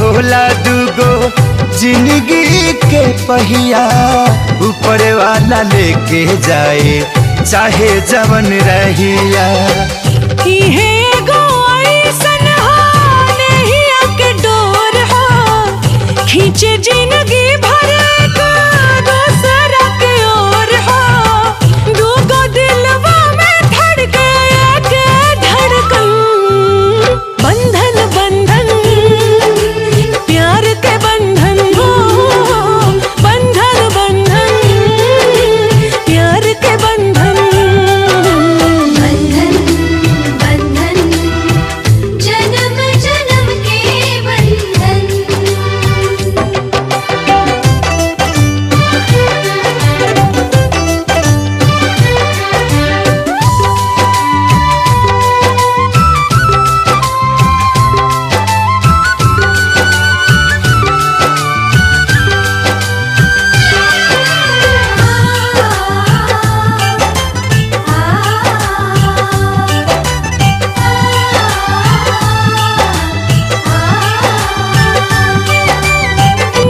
होला दुगो जिंदगी के पहिया, ऊपर वाला लेके जाए चाहे जवन रहिया। इहे एगो ऐसन हो नहिया के डोर हो, खींचे जिंदगी भर का दूसरा के ओर हो। दूगो दिलवा में धड़के एक धड़कन, बंधन बंधन प्यार के बंधन हो। बंधन बंधन प्यार के बंधन, बंधन बंधन जन्म जन्म के बंधन।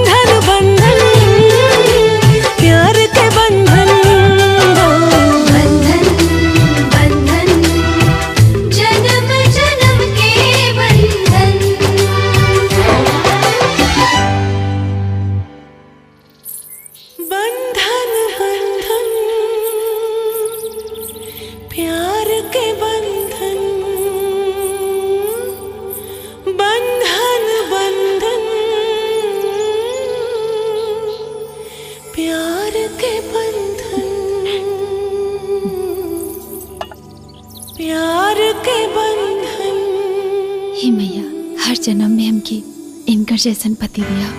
धन बंधन प्यार के बंधन, बंधन बंधन जन्म जन्म के बंधन। बंधन बंधन प्यार के बंधन, बंधन बंधन प्यार के बंधन, प्यार के बंधन। हे मैया, हर जन्म में हमके इनकर जैसन पति दिया।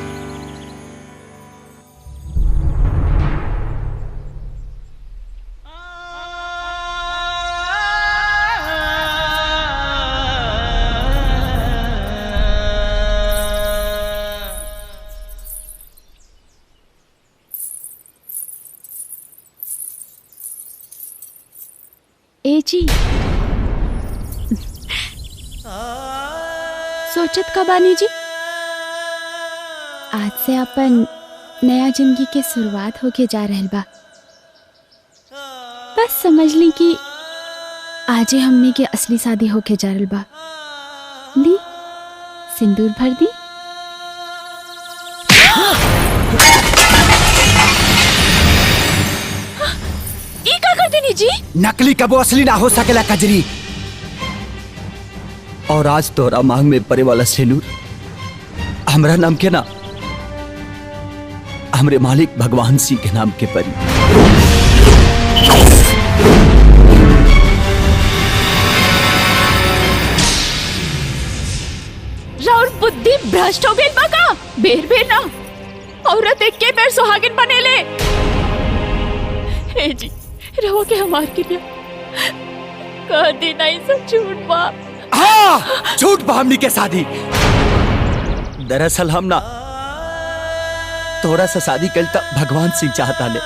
ए जी, सोचत का बानी जी, आज से अपन नया जिंदगी के शुरुआत होके जा रहल बा। बस समझ ली कि आजे हमने के असली शादी होके जा रहल बा। ली सिंदूर भर दी। ई का कर देनी जी? नकली कबो असली ना हो सकेला कजरी। और आज तोरा मांग में पड़े वाला सिंदूर हमरा नाम के ना, हमरे मालिक भगवान सिंह के नाम के परी। राउर बुद्धि भ्रष्ट हो गई बका। बेर बेर ना औरत एक के बेर सुहागिन बनेले। हे जी, रहो के हमार के लिए कह दी नहीं सब झूठ बा। हाँ, झूठ बा हमनी के शादी। दरअसल हम ना तोरा से शादी कल तक भगवान सिंह चाहता ले,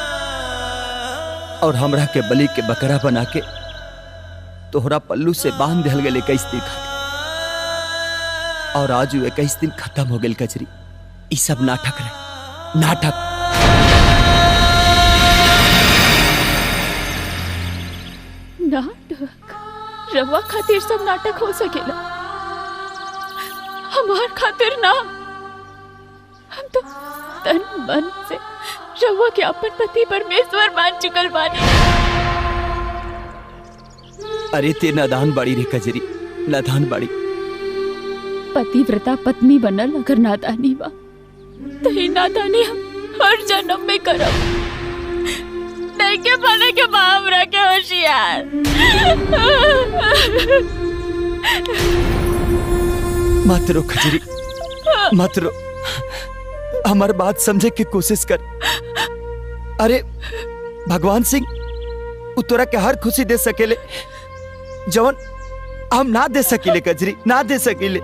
और हमरा के बलि के बकरा बना के तोहरा पल्लू से बांध दिल गए 21 दिन खातिर। और आज 21 दिन खत्म हो गए कजरी। ई सब नाटक रहे, नाटक। नाटक रवा खातिर सब नाटक हो सकेला, हमार खातिर ना। हम तो तन मन से रवा के अपन पति परमेश्वर मान चुकल बानी। अरे ते नादान बाड़ी रे कजरी, नादान बाड़ी। पतिव्रता पत्नी बनल अगर नादानी बा तो ही नादानी हम हर जन्म में करब। नहीं के बने के बाप रखे होशियार। मत रो खजरी, मत रो। हमार बात समझे की कोशिश कर। अरे भगवान सिंह उ तोरा के हर खुशी दे सकेले जवन हम ना दे सकीले कजरी, ना दे सकीले।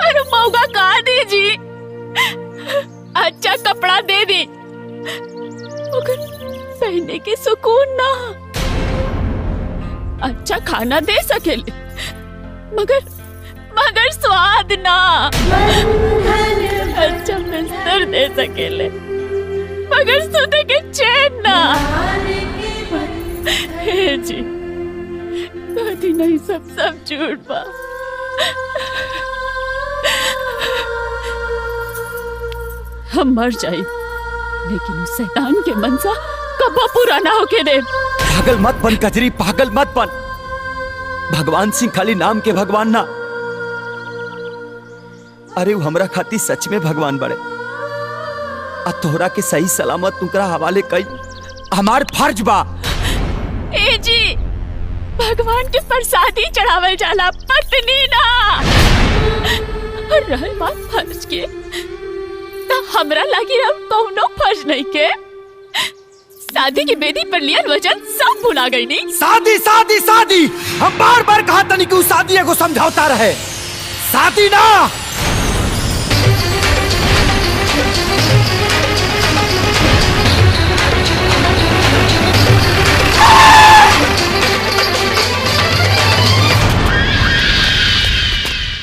अरे मौका कहा दी जी, अच्छा कपड़ा दे दी, मगर पहनने के सुकून ना। अच्छा खाना दे सकेले, मगर मगर स्वाद ना। अच्छा बिस्तर दे सकेले मगर सोते के चैन ना। हे जी कभी नहीं, सब झूठ बा। हम मर जाए लेकिन उस शैतान के मनसा कब्बो पूरा ना होके दे। पागल मत बन कजरी, पागल मत बन। भगवान सिंह खाली नाम के भगवान ना, अरे वो हमरा खाती सच में भगवान बड़े। आ तोहरा के सही सलामत तुकरा हवाले कई हमार फर्ज बा। ए जी भगवान के प्रसादी चढ़ावल जाला, पत्नी ना। और रहल बात फर्ज के, तो हमरा लगी अब कौनो फर्ज नहीं के। शादी की बेदी पर लिया वचन सब भुला गई नहीं। शादी शादी शादी, हम बार बार कहा था नहीं कि शादी को समझौता रहे, शादी ना।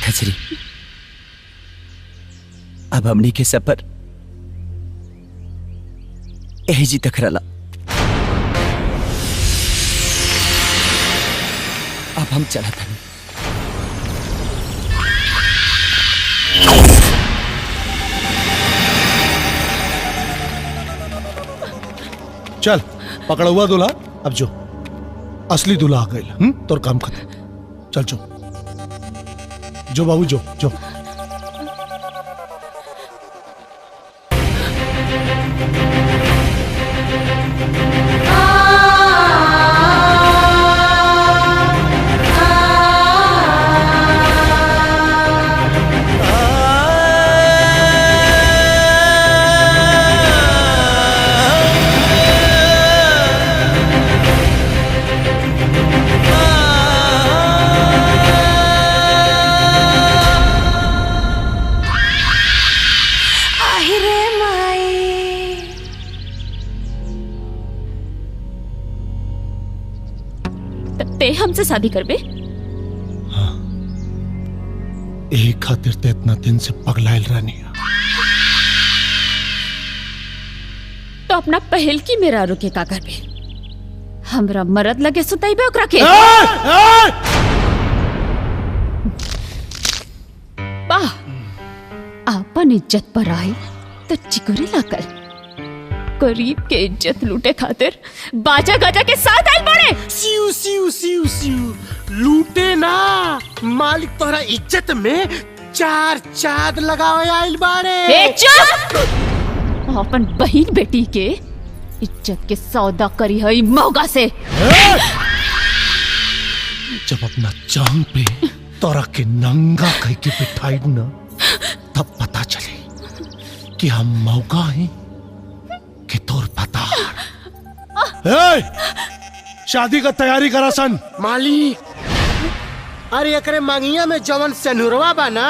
खचरी अब हमनी के सफर एहजी तक रला। अब हम चला था। चल पकड़ा हुआ दूल्हा, अब जो असली दूल्हा आ गई। तोर काम खत्म। चल जो बाबू जो। ते हमसे शादी करबे? हाँ, एक खातिर ते इतना दिन से पगलाइल रहनी। तो अपना पहल की मेरा रुके का करबे? हमरा मरद लगे सुताइबे ओकरा के। वाह, आपन इज्जत पर आए तो चिकुरे लाकर गरीब के इज्जत लूटे खातिर बाजा गाजा के साथ आए बड़े। सिउ सिउ सिउ सिउ लूटे ना, मालिक तोहरा इज्जत में चार चांद लगावे आइल बाड़े। चुप! अपन बहन बेटी के इज्जत के सौदा करी है मौगा से। जब अपना जान पे तोरा के नंगा कह के बिठाई ना, तब पता चले कि हम मौका हैं कि तोर पता। शादी का तैयारी करा सन। मालिक, अरे एकरे मांगिया में जवन सनुरवा बा ना,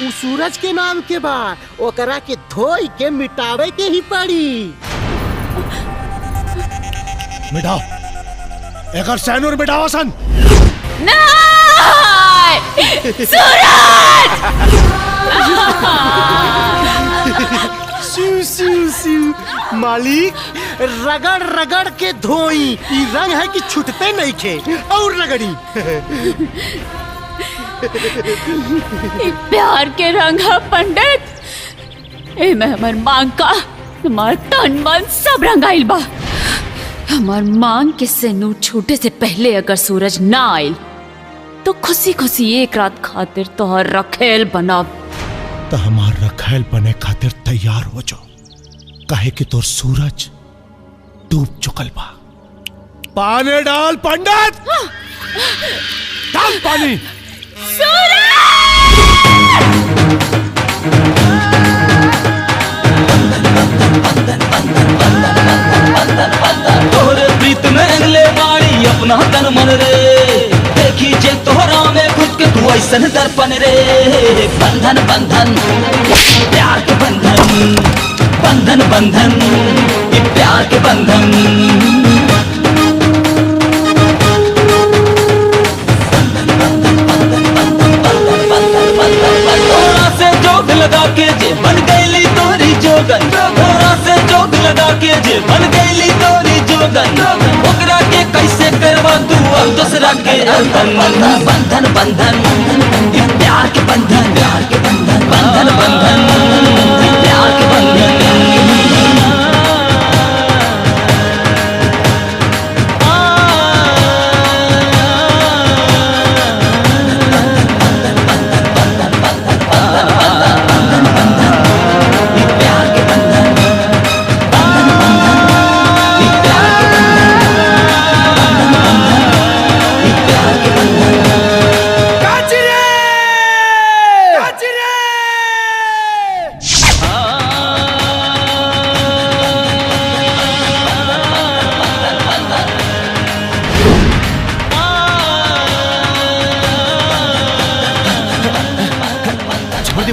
उ सूरज के नाम के बा, ओकरा के धोई के मिटावे के ही पड़ी। मिटाओ, एकर सैनूर मिटाओ सन। सिउ सिउ सिउ मालिक, रगड़ रगड़ के धोई। ई रंग है कि छूटते नहीं खे और रगड़ी। प्यार के रंग है पंडित। ए मैं हमार मांग का, हमार तन मन सब रंगाइल बा। हमार मांग के सिंदूर छूटे से पहले अगर सूरज ना आइल तो खुशी खुशी एक रात खातिर तोहर रखेल बनाब। तो हमार रखेल बने खातिर तैयार हो जाओ, काहे कि तोर सूरज डूब चुकल बा। पानी डाल पंडित, डाल पानी। तोहरे प्रीत में अगले बाड़ी अपना तन मन रे, देखी जे तोहरा में खुद के तू ऐसन दर्पण रे। बंधन बंधन प्यार के बंधन, बंधन बंधन ये प्यार के बंधन। दूसरा के बंधन बंधन बंधन ये प्यार के बंधन बंधन बंधन ये प्यार के बंधन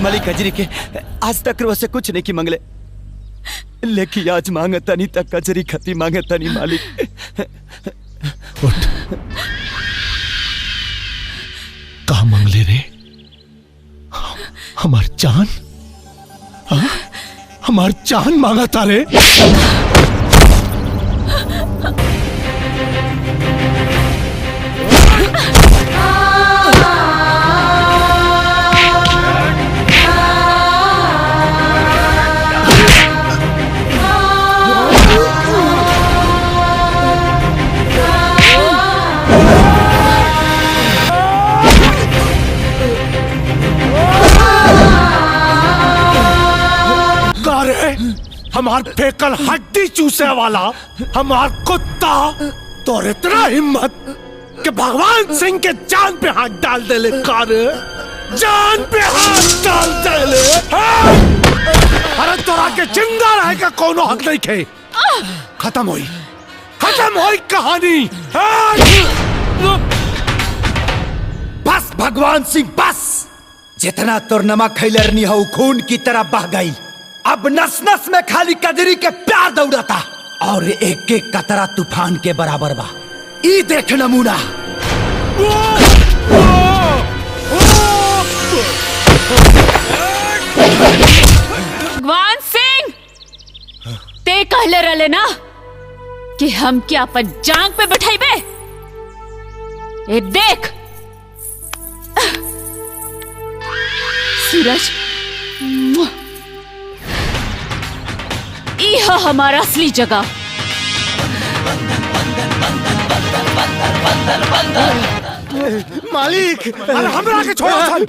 मालिक कजरी के आज तक वैसे कुछ नहीं की मंगले, लेकिन आज मांगता नहीं तक कजरी खती मांगता नहीं मालिक। उठ, कहा मंगले रे? हमार जान, हमार जान मांगा था रे। हमार फेकल हड्डी चूसे वाला हमार कुत्ता तो इतना हिम्मत कि भगवान सिंह के जान पे हाथ डाल दे ले। कार जान पे हाथ डाल दे ले। अरे तोरा के जिंदा रहे का कोनो हक नहीं खे। खत्म हुई कहानी। बस भगवान सिंह बस, जितना तोर नमक खैलरनी हो खून की तरह बह गई। अब नस नस में खाली कजरी के प्यार दौड़ता और एक एक कतरा तूफान के बराबर बा। ई देख नमूना। भगवान सिंह, ते कहले रले ना कि हम क्या अपन जांग पे बैठाइबे। ए देख सूरज, यह हमारा असली जगह। मालिक, अरे हमरा के छोड़ा सन,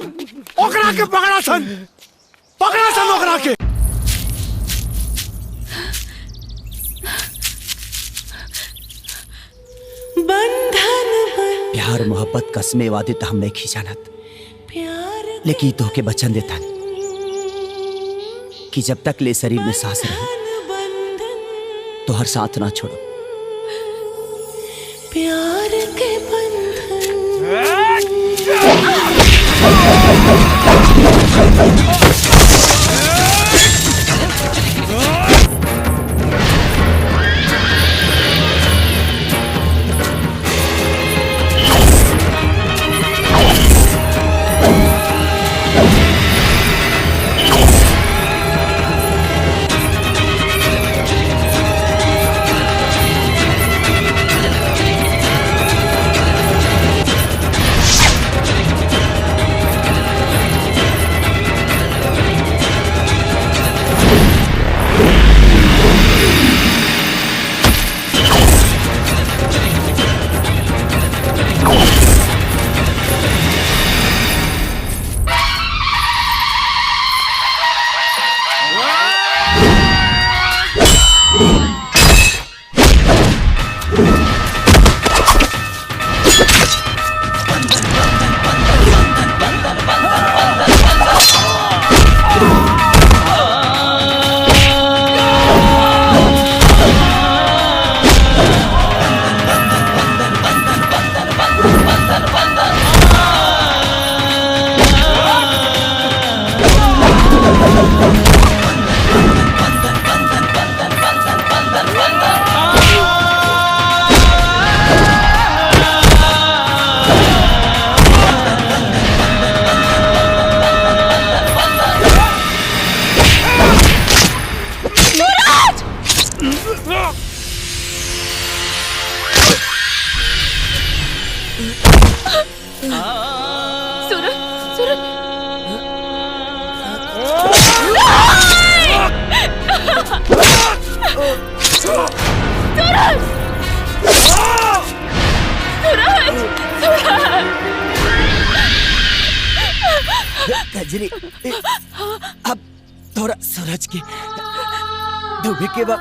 ओकरा के पकड़ा सन ओकरा के। बंधन प्यार मोहब्बत कसमे वादे तो हम नहीं खींचानत, लेकिन तो के बचन देता कि जब तक ले शरीर में सांस रहे तो हर साथ ना छोड़ो। प्यार के बंधन कजरी अब थोड़ा सूरज के डूबे के बाद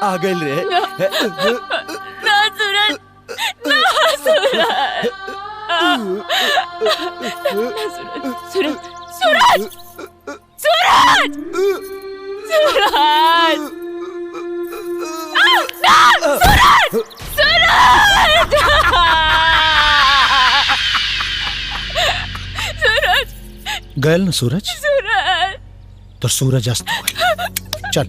आ गए रे। ना सूरज, ना सूरज, सूरज, सूरज, सूरज, सूरज, सूरज, सूरज, सूरज, गए ना सूरज? सूरज, तो सूरज अस्त हो गई। चल,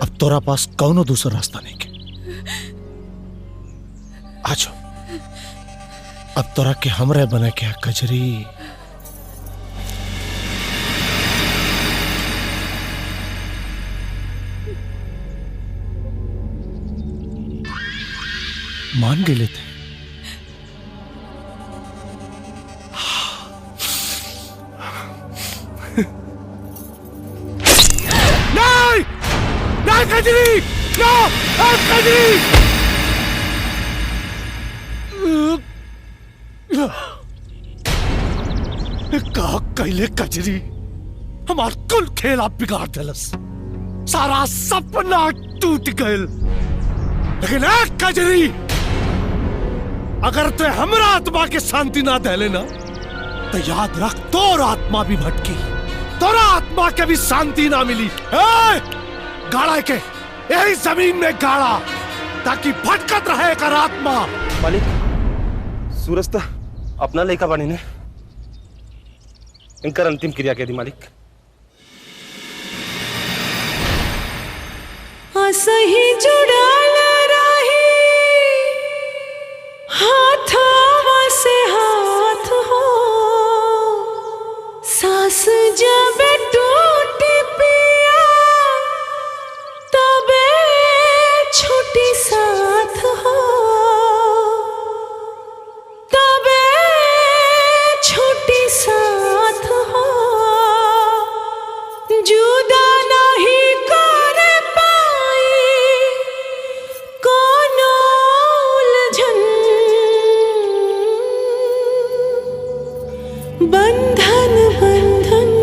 अब तोरा पास कौनो दूसरा रास्ता नहीं के। आजो, अब तोरा के हमरे बने के कजरी। मान गए लेते। नहीं, नहीं कजरी, नो, कजरी। कहा कैले कजरी, हमार कुल खेल आप बिगाड़ दिलस, सारा सपना टूट गए। लेकिन एक कजरी, अगर तू हमरा आत्मा के शांति ना दे लेना तो याद रख, तोर आत्मा भी भटकी, तोरा आत्मा के भी शांति ना मिली। गाड़ा के यही जमीन में गाड़ा, ताकि भटकत रहे कर आत्मा। मालिक, सूरज तो अपना लेखा बानी ने इनकर अंतिम क्रिया के दी मालिक। सही जुड़ाल रही हाथवा से हाथ हो, सांस जब टूट पिया तबे छूटी साथ हो, तबे छूटी साथ हो। जुदा नहीं कर पाई कोनो उलझन, बंधन बंधन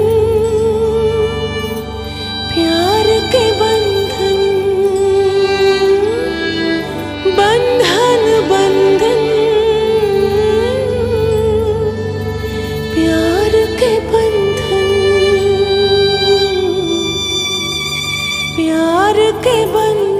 प्यार के बंधन, बंधन बंधन प्यार के बंधन, प्यार के बंधन।